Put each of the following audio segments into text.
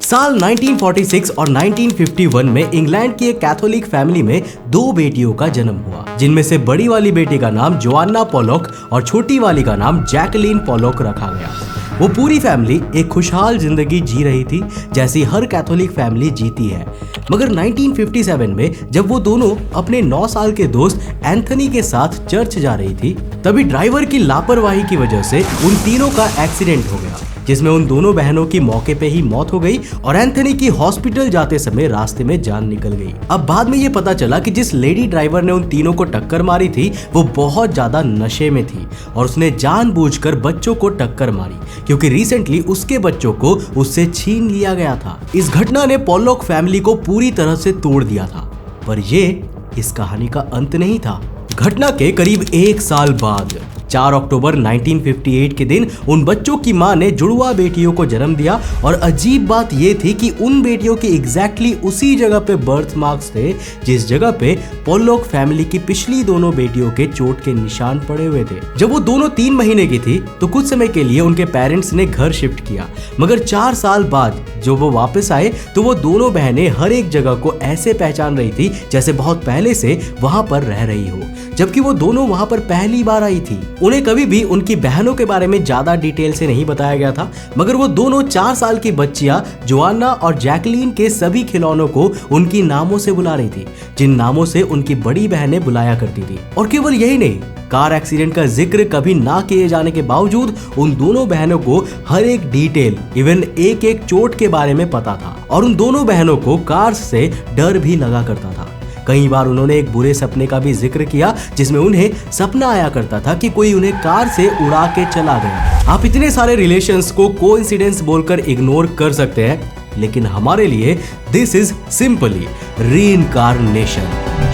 साल 1946 और 1951 में इंग्लैंड की एक कैथोलिक फैमिली में दो बेटियों का जन्म हुआ, जिनमें से बड़ी वाली बेटी का नाम जोआन्ना पोलॉक और छोटी वाली का नाम जैकलीन पोलॉक रखा गया। वो पूरी फैमिली एक खुशहाल जिंदगी जी रही थी, जैसी हर कैथोलिक फैमिली जीती है। मगर 1957 में जब वो दोनों अपने 9 साल के दोस्त एंथनी के साथ चर्च जा रही थी, तभी ड्राइवर की लापरवाही की वजह से उन तीनों का एक्सीडेंट हो गया, जिसमें उन दोनों बहनों की मौके पे ही मौत हो गई और एंथनी की हॉस्पिटल जाते समय रास्ते में जान निकल गई। अब बाद में ये पता चला कि जिस लेडी ड्राइवर ने उन तीनों को टक्कर मारी थी वो बहुत ज्यादा नशे में थी और उसने जानबूझकर बच्चों को टक्कर मारी, क्योंकि रिसेंटली उसके बच्चों को उससे छीन लिया गया था। इस घटना ने पोलॉक फैमिली को पूरी तरह से तोड़ दिया था, पर ये इस कहानी का अंत नहीं था। घटना के करीब 1 साल बाद 4 अक्टूबर 1958 के दिन उन बच्चों की मां ने जुड़वा बेटियों को जन्म दिया और अजीब बात यह थी कि उन बेटियों के एग्जैक्टली उसी जगह पे बर्थ मार्क्स थे जिस जगह पे पोलॉक फैमिली की पिछली दोनों बेटियों के चोट के निशान पड़े हुए थे। जब वो दोनों 3 महीने की थी तो कुछ समय के लिए उनके पेरेंट्स ने घर शिफ्ट किया, मगर 4 साल बाद जब वो वापस आए तो वो दोनों बहनें हर एक जगह को ऐसे पहचान रही थी जैसे बहुत पहले से वहां पर रह रही हो, जबकि वो दोनों वहां पर पहली बार आई थी। उन्हें कभी भी उनकी बहनों के बारे में ज्यादा डिटेल से नहीं बताया गया था, मगर वो दोनों 4 साल की बच्चियां जोआन्ना और जैकलीन के सभी खिलौनों को उनकी नामों से बुला रही थी, जिन नामों से उनकी बड़ी बहनें बुलाया करती थी। और केवल यही नहीं, कार एक्सीडेंट का जिक्र कभी ना किए जाने के बावजूद उन दोनों बहनों को हर एक डिटेल, इवन एक एक चोट के बारे में पता था और उन दोनों बहनों को कार से डर भी लगा करता था। कई बार उन्होंने एक बुरे सपने का भी जिक्र किया, जिसमें उन्हें सपना आया करता था कि कोई उन्हें कार से उड़ा के चला गया। आप इतने सारे रिलेशंस को कोइंसिडेंस बोलकर इग्नोर कर सकते हैं, लेकिन हमारे लिए दिस इज सिंपली रीइंकार्नेशन,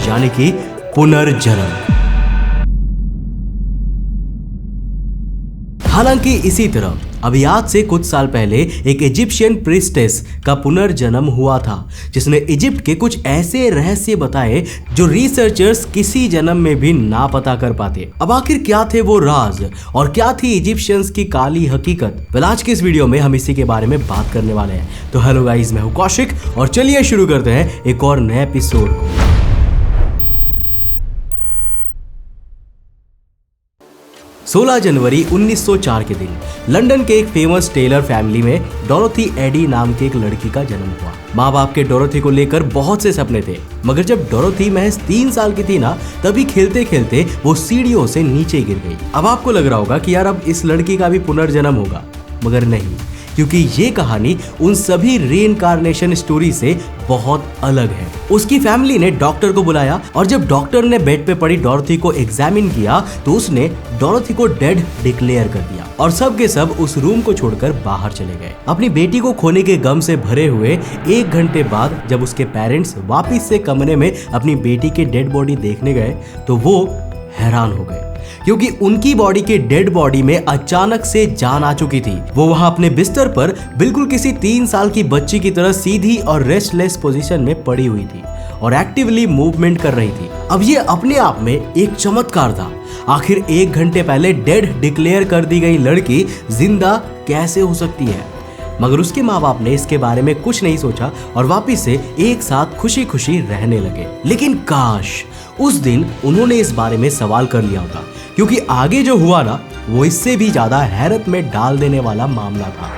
यानी कि पुनर्जन्म। हालांकि इसी तरह अभी आज से कुछ साल पहले एक इजिप्शियन प्रिस्टेस का पुनर्जन्म हुआ था, जिसने इजिप्ट के कुछ ऐसे रहस्य बताए जो रिसर्चर्स किसी जन्म में भी ना पता कर पाते। अब आखिर क्या थे वो राज और क्या थी इजिप्शियंस की काली हकीकत? वेल, आज के इस वीडियो में हम इसी के बारे में बात करने वाले हैं। तो हेलो गाइस, मैं हूं कौशिक और चलिए शुरू करते हैं एक और नए एपिसोड को। 16 जनवरी 1904 के दिन लंदन के एक फेमस टेलर फैमिली में डोरोथी एडी नाम की एक लड़की का जन्म हुआ। माँ बाप के डोरोथी को लेकर बहुत से सपने थे, मगर जब डोरोथी महज 3 साल की थी ना, तभी खेलते खेलते वो सीढ़ियों से नीचे गिर गई। अब आपको लग रहा होगा कि यार अब इस लड़की का भी पुनर्जन्म होगा, मगर नहीं, क्योंकि ये कहानी उन सभी रीइंकार्नेशन स्टोरी से बहुत अलग है। उसकी फैमिली ने डॉक्टर को बुलाया और जब डॉक्टर ने बेड पे पड़ी डोरोथी को एग्जामिन किया तो उसने डोरोथी को डेड डिक्लेयर कर दिया और सब के सब उस रूम को छोड़कर बाहर चले गए। अपनी बेटी को खोने के गम से भरे हुए 1 घंटे बाद जब उसके पेरेंट्स वापिस से कमरे में अपनी बेटी के डेड बॉडी देखने गए तो वो हैरान हो गए, क्योंकि उनकी बॉडी के डेड बॉडी में अचानक से जान आ चुकी थी। वो वहां अपने बिस्तर पर बिल्कुल किसी 3 साल की बच्ची की तरह सीधी और रेस्टलेस पोजीशन में पड़ी हुई थी और एक्टिवली मूवमेंट कर रही थी। अब ये अपने आप में एक चमत्कार था। आखिर 1 घंटे पहले डेड डिक्लेयर कर दी गई लड़की जिंदा कैसे हो सकती है? मगर उसके माँ बाप ने इसके बारे में कुछ नहीं सोचा और वापिस से एक साथ खुशी खुशी रहने लगे। लेकिन काश उस दिन उन्होंने इस बारे में सवाल कर लिया होता, क्योंकि आगे जो हुआ ना वो इससे भी ज्यादा हैरत में डाल देने वाला मामला था।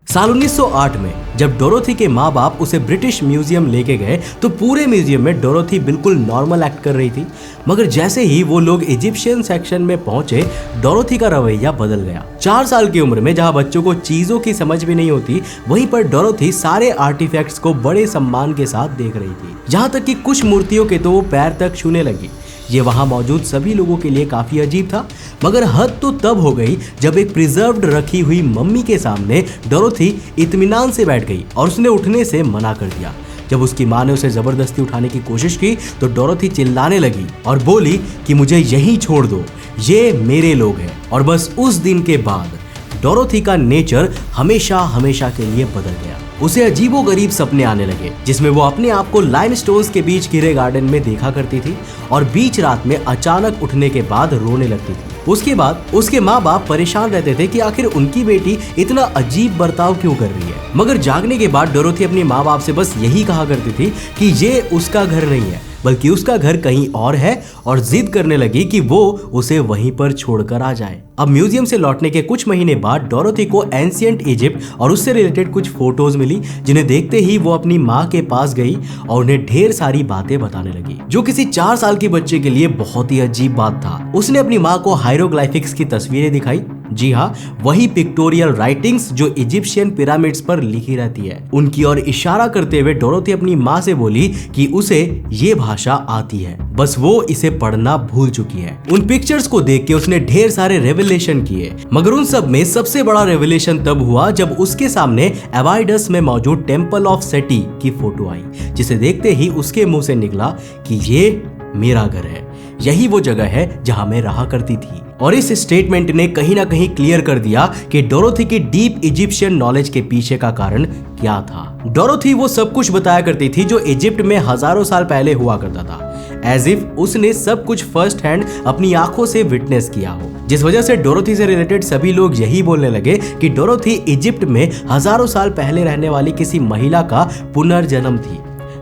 साल 1908 में जब डोरोथी के माँ बाप उसे ब्रिटिश म्यूजियम लेके गए तो पूरे म्यूजियम में डोरोथी बिल्कुल नॉर्मल एक्ट कर रही थी, मगर जैसे ही वो लोग इजिप्शियन सेक्शन में पहुंचे डोरोथी का रवैया बदल गया। 4 साल की उम्र में जहां बच्चों को चीजों की समझ भी नहीं होती, वहीं पर डोरोथी सारे आर्टिफैक्ट्स को बड़े सम्मान के साथ देख रही थी, जहां तक कि कुछ मूर्तियों के तो वो पैर तक छूने लगी। ये वहां मौजूद सभी लोगों के लिए काफी अजीब था, मगर हद तो तब हो गई जब एक प्रिजर्व्ड रखी हुई मम्मी के सामने डोरोथी इत्मीनान से बैठ गई और उसने उठने से मना कर दिया। जब उसकी माँ ने उसे जबरदस्ती उठाने की कोशिश की तो डोरोथी चिल्लाने लगी और बोली कि मुझे यहीं छोड़ दो, ये मेरे लोग हैं। और बस उस दिन के बाद डोरोथी का नेचर हमेशा हमेशा के लिए बदल गया। उसे अजीबोगरीब सपने आने लगे, जिसमें वो अपने आप को लाइमस्टोन्स के बीच घिरे गार्डन में देखा करती थी और बीच रात में अचानक उठने के बाद रोने लगती थी। उसके बाद उसके माँ बाप परेशान रहते थे कि आखिर उनकी बेटी इतना अजीब बर्ताव क्यों कर रही है। मगर जागने के बाद डोरोथी अपनी माँ बाप से बस यही कहा करती थी कि ये उसका घर नहीं है, बल्कि उसका घर कहीं और है, और जिद करने लगी कि वो उसे वहीं पर छोड़कर आ जाए। अब म्यूजियम से लौटने के कुछ महीने बाद डोरोथी को एंशिएंट इजिप्ट और उससे रिलेटेड कुछ फोटोज मिली, जिन्हें देखते ही वो अपनी माँ के पास गई और उन्हें ढेर सारी बातें बताने लगी, जो किसी 4 साल के बच्चे के लिए बहुत ही अजीब बात था। उसने अपनी माँ को हायरोग्लाइफिक्स की तस्वीरें दिखाई। जी हाँ, वही पिक्टोरियल राइटिंग्स जो इजिप्शियन पिरामिड्स पर लिखी रहती है। उनकी ओर इशारा करते हुए डोरोथी अपनी माँ से बोली कि उसे ये भाषा आती है, बस वो इसे पढ़ना भूल चुकी है। उन पिक्चर्स को देख के उसने ढेर सारे रेवलेशन किए, मगर उन सब में सबसे बड़ा रेवलेशन तब हुआ जब उसके सामने एबाइडस में मौजूद टेम्पल ऑफ सेटी की फोटो आई, जिसे देखते ही उसके मुंह से निकला कि ये मेरा घर है, यही वो जगह है जहां मैं रहा करती थी। और इस स्टेटमेंट ने कहीं ना कहीं क्लियर कर दिया कि डोरोथी की डीप इजिप्शियन नॉलेज के पीछे का कारण क्या था। डोरोथी वो सब कुछ बताया करती थी जो इजिप्ट में हजारों साल पहले हुआ करता था, एज इफ उसने सब कुछ फर्स्ट हैंड अपनी आंखों से विटनेस किया हो, जिस वजह से डोरोथी से रिलेटेड सभी लोग यही बोलने लगे कि डोरोथी इजिप्ट में हजारों साल पहले रहने वाली किसी महिला का पुनर्जन्म थी,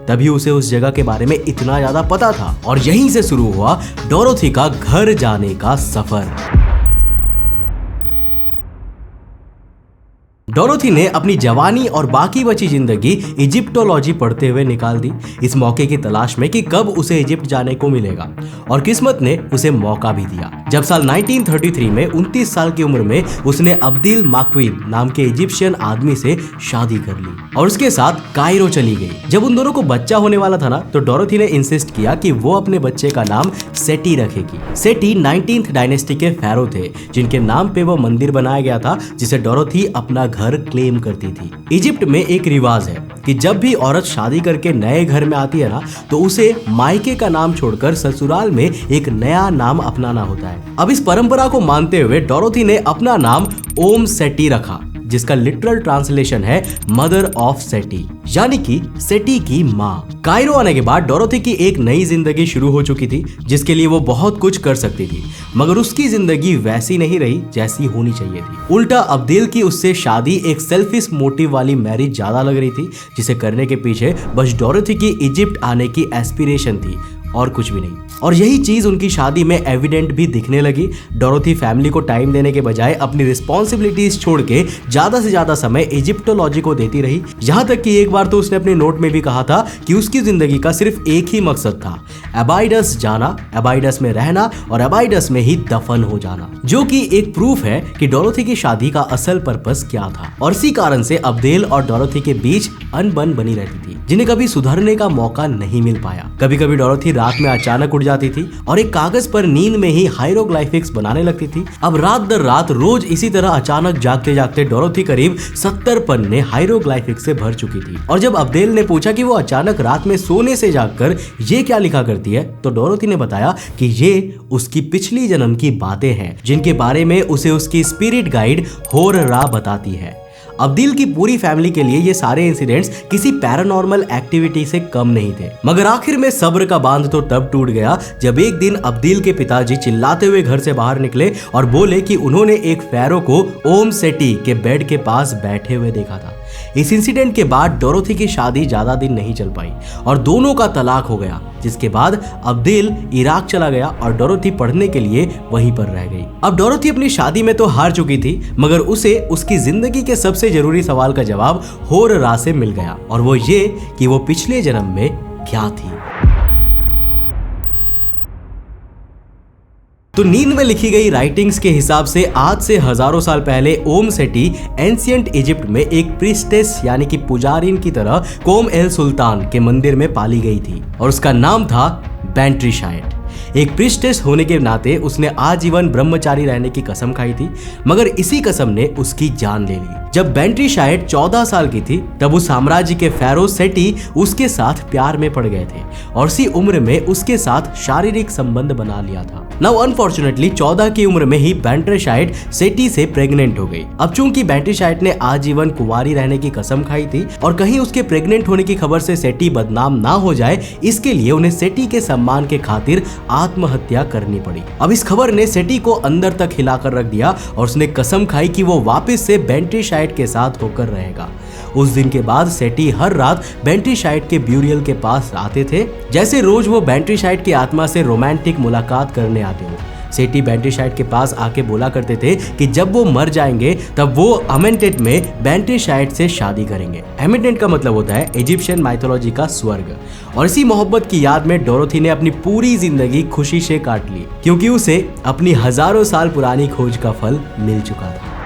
तभी उसे उस जगह के बारे में इतना ज्यादा पता था। और यहीं से शुरू हुआ डोरोथी का घर जाने का सफर। डोरोथी ने अपनी जवानी और बाकी बची जिंदगी इजिप्टोलॉजी पढ़ते हुए निकाल दी, इस मौके की तलाश में कि कब उसे इजिप्ट जाने को मिलेगा, और किस्मत ने उसे मौका भी दिया। जब साल 1933 में 29 साल की उम्र में उसने अब्दिल माकवीन नाम के इजिप्शियन आदमी से शादी कर ली और उसके साथ कायरो चली गई। जब उन दोनों को बच्चा होने वाला था ना, तो डोरोथी ने इंसिस्ट किया कि वो अपने बच्चे का नाम सेटी रखेगी। सेटी 19th डायनेस्टी के फेरो थे, जिनके नाम पे वो मंदिर बनाया गया था, जिसे डोरोथी अपना घर क्लेम करती थी। इजिप्ट में एक रिवाज है कि जब भी औरत शादी करके नए घर में आती है ना, तो उसे मायके का नाम छोड़कर ससुराल में एक नया नाम अपनाना होता है। अब इस परंपरा को मानते हुए डोरोथी ने अपना नाम ओम सेटी रखा, जिसका लिटरल ट्रांसलेशन है मदर ऑफ सेटी, यानी कि सेटी की माँ। कायरो आने के बाद डोरोथी की एक नई जिंदगी शुरू हो चुकी थी, जिसके लिए वो बहुत कुछ कर सकती थी, मगर उसकी जिंदगी वैसी नहीं रही जैसी होनी चाहिए थी। उल्टा अब्दिल की उससे शादी एक सेल्फिश मोटिव वाली मैरिज ज्यादा लग रही थी, जिसे करने के पीछे बस डोरोथी की इजिप्ट आने की एस्पिरेशन थी और कुछ भी नहीं। और यही चीज उनकी शादी में एविडेंट भी दिखने लगी। डोरोथी फैमिली को टाइम देने के बजाय अपनी रिस्पॉन्सिबिलिटीज छोड़ के ज्यादा से ज्यादा समय इजिप्टोलॉजी को देती रही, यहाँ तक कि एक बार तो उसने अपने नोट में भी कहा था कि उसकी जिंदगी का सिर्फ एक ही मकसद था, एबाइडस जाना, एबाइडस में रहना और एबाइडस में ही दफन हो जाना, जो कि एक प्रूफ है कि डोरोथी की शादी का असल पर्पस क्या था। और इसी कारण से अब्देल और डोरोथी के बीच अनबन बनी रहती थी, जिन्हें कभी सुधरने का मौका नहीं मिल पाया। कभी कभी डोरोथी रात में अचानक उठ जाती थी और एक कागज पर नींद में ही हायरोग्लाइफिक्स बनाने लगती थी। अब रात दर रात रोज इसी तरह अचानक जागते जागते डोरोथी करीब 70 पन्ने हायरोग्लाइफिक्स से भर चुकी थी। और जब अब्देल ने पूछा कि वो अचानक रात में सोने से जागकर ये क्या लिखा करती है, तो डोरोथी ने बताया कि ये उसकी पिछली जन्म की बातें हैं, जिनके बारे में उसे उसकी स्पिरिट गाइड होर-रा बताती है। अब्दिल की पूरी फैमिली के लिए ये सारे इंसिडेंट्स किसी पैरानॉर्मल एक्टिविटी से कम नहीं थे, मगर आखिर में सब्र का बांध तो तब टूट गया जब एक दिन अब्दिल के पिताजी चिल्लाते हुए घर से बाहर निकले और बोले कि उन्होंने एक फेरो को ओम सेटी के बेड के पास बैठे हुए देखा था। इस इंसिडेंट के बाद डोरोथी की शादी ज्यादा दिन नहीं चल पाई और दोनों का तलाक हो गया, जिसके बाद अब्दिल इराक चला गया और डोरोथी पढ़ने के लिए वहीं पर रह गई। अब डोरोथी अपनी शादी में तो हार चुकी थी, मगर उसे उसकी जिंदगी के सबसे जरूरी सवाल का जवाब होर-रा से मिल गया, और वो ये कि वो पिछले जन्म में क्या थी। तो नींद में लिखी गई राइटिंग्स के हिसाब से आज से हजारों साल पहले ओम सेटी एंशिएंट इजिप्ट में एक प्रीस्टेस यानी कि पुजारिन की तरह कोम एल सुल्तान के मंदिर में पाली गई थी और उसका नाम था बेंट्रीशाइट। एक प्रीस्टेस होने के नाते उसने आजीवन ब्रह्मचारी रहने की कसम खाई थी, मगर इसी कसम ने उसकी जान ले ली जब बेंट्री शायद 14 साल की थी तब उस साम्राज्य के फेरो सेटी उसके साथ प्यार में पड़ गए थे और इसी उम्र में उसके साथ शारीरिक संबंध बना लिया था। नाउ अनफॉर्चुनेटली 14 की उम्र में ही बेंट्री शायद सेटी से प्रेग्नेंट हो गई। अब चूंकि बेंट्री शायद ने आजीवन कुंवारी रहने की कसम खाई थी और कहीं उसके प्रेग्नेंट होने की खबर से सेटी बदनाम ना हो जाए, इसके लिए उन्हें सेटी के सम्मान के खातिर आत्महत्या करनी पड़ी। अब इस खबर ने सेटी को अंदर तक हिलाकर रख दिया और उसने कसम खाई कि वो वापस से बेंट्री शायद के साथ होकर रहेगा। उस दिन के बाद सेटी हर रात बेंट्री शायद के ब्यूरियल के पास आते थे, जैसे रोज वो बेंट्री शायद की आत्मा से रोमांटिक मुलाकात करने आते हो। सेटी बेंट्री शायद के पास आके बोला करते थे कि जब वो मर जाएंगे तब वो अमेंटेट में बेंट्री शायद से शादी करेंगे। अमेंटेट का मतलब होता है इजिप्शियन माइथोलॉजी का स्वर्ग। और इसी मोहब्बत की याद में डोरोथी ने अपनी पूरी जिंदगी खुशी से काट ली, क्योंकि उसे अपनी हजारों साल पुरानी खोज का फल मिल चुका था।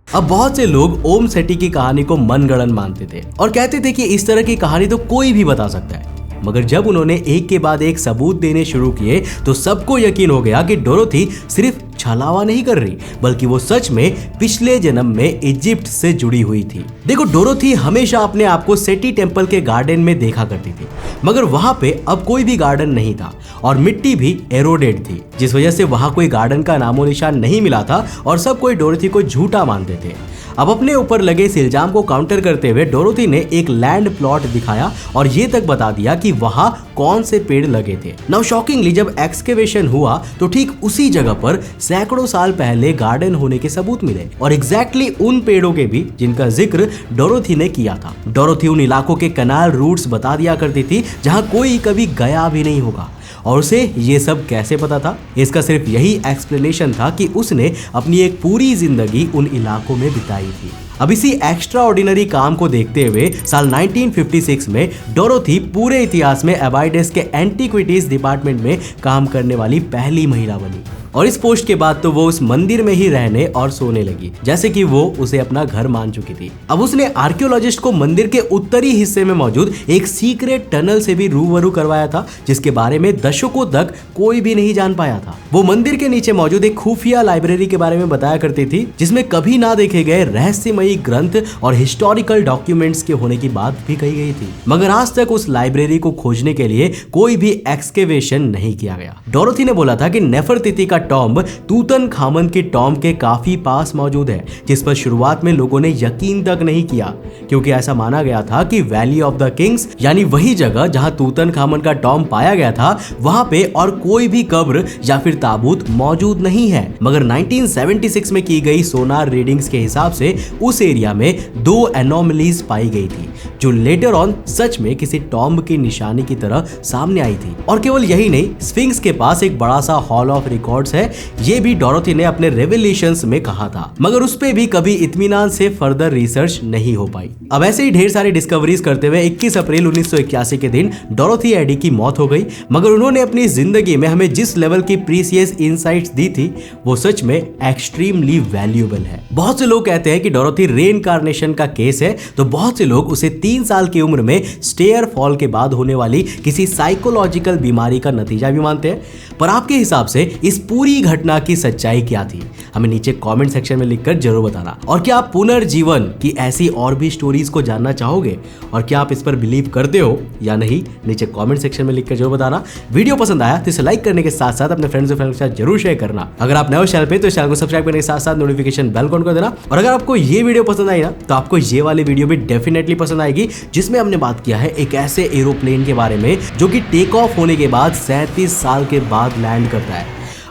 अब बहुत से लोग ओम सेटी की कहानी को मनगढ़ंत मानते थे और कहते थे कि इस तरह की कहानी तो कोई भी बता सकता है, मगर जब उन्होंने एक के बाद एक सबूत देने शुरू किए तो सबको यकीन हो गया कि डोरोथी सिर्फ छलावा नहीं कर रही, बल्कि वो सच में पिछले जन्म में इजिप्ट से जुड़ी हुई थी। देखो, डोरोथी हमेशा अपने आप को सेटी टेम्पल के गार्डन में देखा करती थी, मगर वहां पे अब कोई भी गार्डन नहीं था और मिट्टी भी एरोडेड थी, जिस वजह से वहां कोई गार्डन का नामो निशान नहीं मिला था और सब कोई डोरोथी को झूठा मानते थे। अब अपने ऊपर लगे इस इल्जाम को काउंटर करते हुए डोरोथी ने एक लैंड प्लॉट दिखाया और ये तक बता दिया कि वहां कौन से पेड़ लगे थे। नाउ शॉकिंगली जब एक्सकेवेशन हुआ तो ठीक उसी जगह पर सैकड़ों साल पहले गार्डन होने के सबूत मिले और एग्जैक्टली उन पेड़ों के भी जिनका जिक्र डोरोथी ने किया था। डोरोथी उन इलाकों के कनाल रूट्स बता दिया करती थी जहां कोई कभी गया भी नहीं होगा। और उसे ये सब कैसे पता था? इसका सिर्फ यही एक्सप्लेनेशन था कि उसने अपनी एक पूरी जिंदगी उन इलाकों में बिताई थी। अब इसी एक्स्ट्रा ऑर्डिनरी काम को देखते हुए साल 1956 में डोरोथी पूरे इतिहास में एबाइडेस के एंटीक्विटीज डिपार्टमेंट में काम करने वाली पहली महिला बनी और इस पोस्ट के बाद तो वो उस मंदिर में ही रहने और सोने लगी, जैसे कि वो उसे अपना घर मान चुकी थी। अब उसने आर्कियोलॉजिस्ट को मंदिर के उत्तरी हिस्से में मौजूद एक सीक्रेट टनल से भी रूबरू करवाया था, जिसके बारे में दशकों तक कोई भी नहीं जान पाया था। वो मंदिर के नीचे मौजूद एक खुफिया लाइब्रेरी के बारे में बताया करती थी, जिसमें कभी ना देखे गए रहस्यमयी ग्रंथ और हिस्टोरिकल डॉक्यूमेंट्स के होने की बात भी कही गई थी, मगर आज तक उस लाइब्रेरी को खोजने के लिए कोई भी एक्सकेवेशन नहीं किया गया। डोरोथी ने बोला था कि नेफरतिती का टॉम्ब तूतनखामन के टॉम्ब के काफी पास मौजूद है, जिस पर शुरुआत में लोगों ने यकीन तक नहीं किया, क्योंकि ऐसा माना गया था कि वैली ऑफ द किंग्स यानी वही जगह जहां तूतनखामन का टॉम्ब पाया गया था, वहां पे और कोई भी कब्र या फिर ताबूत मौजूद नहीं है। मगर 1976 में की गई सोनार रीडिंग्स के हिसाब से उस एरिया में 2 एनोमलीज पाई गई थी, जो लेटर ऑन सच में किसी टॉम्ब की निशानी की तरह सामने आई थी। और केवल यही नहीं, स्फिंक्स के पास एक बड़ा सा हॉल ऑफ रिकॉर्ड्स है, ये भी डोरोथी ने अपने रेवलेशंस में कहा था, मगर उस पे भी कभी इत्मीनान से फर्दर रिसर्च नहीं हो पाई। अब ऐसे ही ढेर सारी डिस्कवरीज करते हुए 21 अप्रैल 1981 के दिन डोरोथी एडी की मौत हो गई, मगर उन्होंने अपनी जिंदगी में हमें जिस लेवल की प्रीसियस इनसाइट्स दी थी वो सच में एक्सट्रीमली वैल्यूएबल है। बहुत से लोग कहते हैं कि डोरोथी रेइनकार्नेशन का केस है, तो बहुत से लोग उसे 3 साल की उम्र में स्टेयर फॉल के बाद होने वाली किसी साइकोलॉजिकल बीमारी का नतीजा भी मानते हैं। पर आपके हिसाब से इस पूरी घटना की सच्चाई क्या थी? हमें नीचे कमेंट सेक्शन में लिखकर जरूर बताना। और क्या आप पुनर्जीवन की ऐसी और भी स्टोरीज को जानना चाहोगे और क्या आप इस पर बिलीव करते हो या नहीं? नीचे कमेंट सेक्शन में लिखकर जरूर बताना। वीडियो पसंद आया तो इसे लाइक करने के साथ साथ अपने फ्रेंड्स और फैमिली के साथ जरूर शेयर करना। अगर आप नए हो चैनल पे तो चैनल को सब्सक्राइब करने के साथ साथ नोटिफिकेशन बेल को ऑन कर देना। और अगर आपको ये वीडियो पसंद आई ना तो आपको ये वाली वीडियो भी डेफिनेटली पसंद आएगी, जिसमें हमने बात किया है एक ऐसे एरोप्लेन के बारे में जो कि टेक ऑफ होने के बाद 37 साल के बाद लैंड करता है।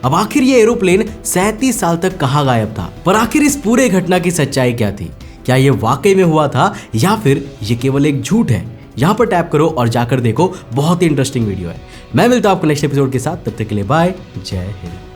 अब आखिर ये एरोप्लेन 37 साल तक कहाँ गायब था? पर आखिर इस पूरे घटना की सच्चाई क्या थी? क्या ये वाकई में हुआ था या फिर ये केवल एक झूठ है? यहाँ पर टैप करो और जाकर देखो, बहुत ही इंटरेस्टिंग वीडियो है। मैं मिलता हूं आपको नेक्स्ट एपिसोड के साथ, तब तक के लिए बाय, जय हिंद।